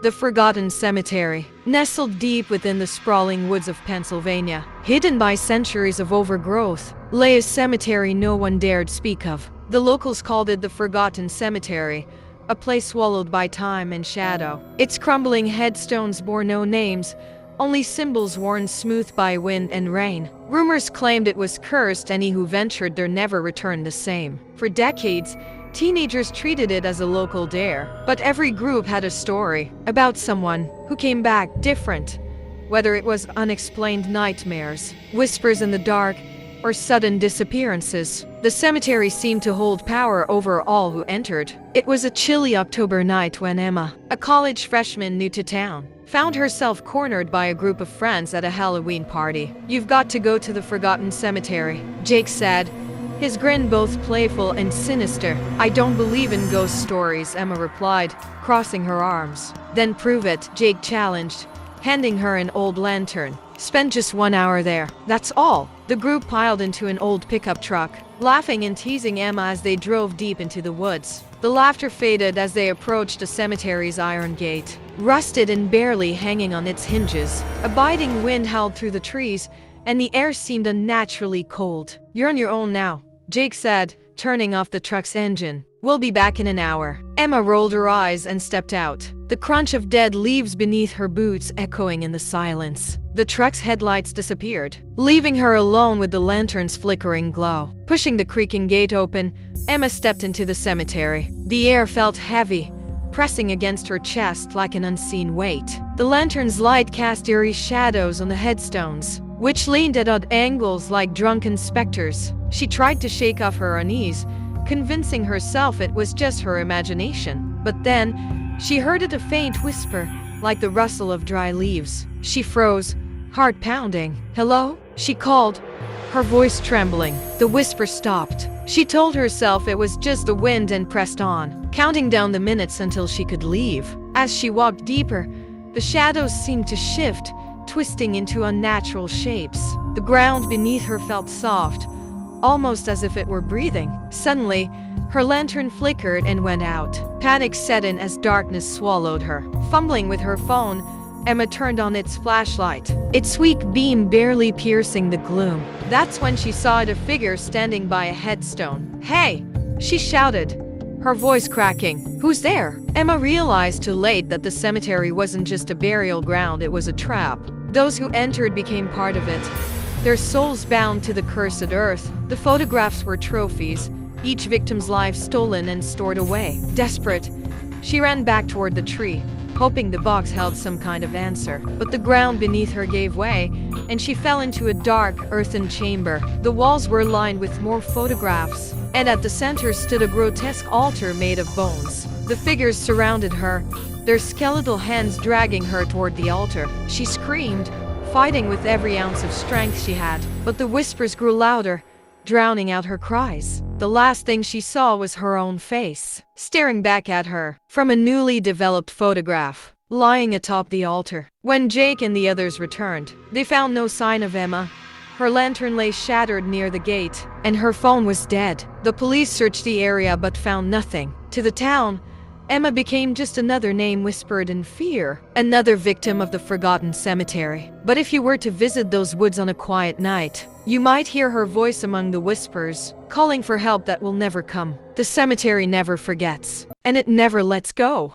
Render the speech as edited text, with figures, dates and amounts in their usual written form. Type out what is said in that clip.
The Forgotten Cemetery, nestled deep within the sprawling woods of Pennsylvania, hidden by centuries of overgrowth, lay a cemetery no one dared speak of. The locals called it the Forgotten Cemetery, a place swallowed by time and shadow. Its crumbling headstones bore no names, only symbols worn smooth by wind and rain. Rumors claimed it was cursed, any who ventured there never returned the same. For decades, teenagers treated it as a local dare, but every group had a story about someone who came back different. Whether it was unexplained nightmares, whispers in the dark, or sudden disappearances, the cemetery seemed to hold power over all who entered. It was a chilly October night when Emma, a college freshman new to town, found herself cornered by a group of friends at a Halloween party. "You've got to go to the Forgotten Cemetery," Jake said, his grin both playful and sinister. "I don't believe in ghost stories," Emma replied, crossing her arms. "Then prove it," Jake challenged, handing her an old lantern. "Spend just 1 hour there, that's all." The group piled into an old pickup truck, laughing and teasing Emma as they drove deep into the woods. The laughter faded as they approached the cemetery's iron gate, rusted and barely hanging on its hinges. A biting wind howled through the trees, and the air seemed unnaturally cold. "You're on your own now," Jake said, turning off the truck's engine. "We'll be back in an hour." Emma rolled her eyes and stepped out, the crunch of dead leaves beneath her boots echoing in the silence. The truck's headlights disappeared, leaving her alone with the lantern's flickering glow. Pushing the creaking gate open, Emma stepped into the cemetery. The air felt heavy, pressing against her chest like an unseen weight. The lantern's light cast eerie shadows on the headstones, which leaned at odd angles like drunken specters. She tried to shake off her unease, convincing herself it was just her imagination. But then, she heard a faint whisper, like the rustle of dry leaves. She froze, heart pounding. "Hello?" she called, her voice trembling. The whisper stopped. She told herself it was just the wind and pressed on, counting down the minutes until she could leave. As she walked deeper, the shadows seemed to shift, twisting into unnatural shapes. The ground beneath her felt soft, almost as if it were breathing. Suddenly, her lantern flickered and went out. Panic set in as darkness swallowed her. Fumbling with her phone, Emma turned on its flashlight, its weak beam barely piercing the gloom. That's when she saw a figure standing by a headstone. "Hey!" she shouted, her voice cracking. "Who's there?" Emma realized too late that the cemetery wasn't just a burial ground, it was a trap. Those who entered became part of it, their souls bound to the cursed earth. The photographs were trophies, each victim's life stolen and stored away. Desperate, she ran back toward the tree, hoping the box held some kind of answer. But the ground beneath her gave way, and she fell into a dark, earthen chamber. The walls were lined with more photographs, and at the center stood a grotesque altar made of bones. The figures surrounded her, their skeletal hands dragging her toward the altar. She screamed, fighting with every ounce of strength she had, but the whispers grew louder, drowning out her cries. The last thing she saw was her own face, staring back at her from a newly developed photograph, lying atop the altar. When Jake and the others returned, they found no sign of Emma. Her lantern lay shattered near the gate, and her phone was dead. The police searched the area but found nothing. To the town, Emma became just another name whispered in fear, another victim of the Forgotten Cemetery. But if you were to visit those woods on a quiet night, you might hear her voice among the whispers, calling for help that will never come. The cemetery never forgets, and it never lets go.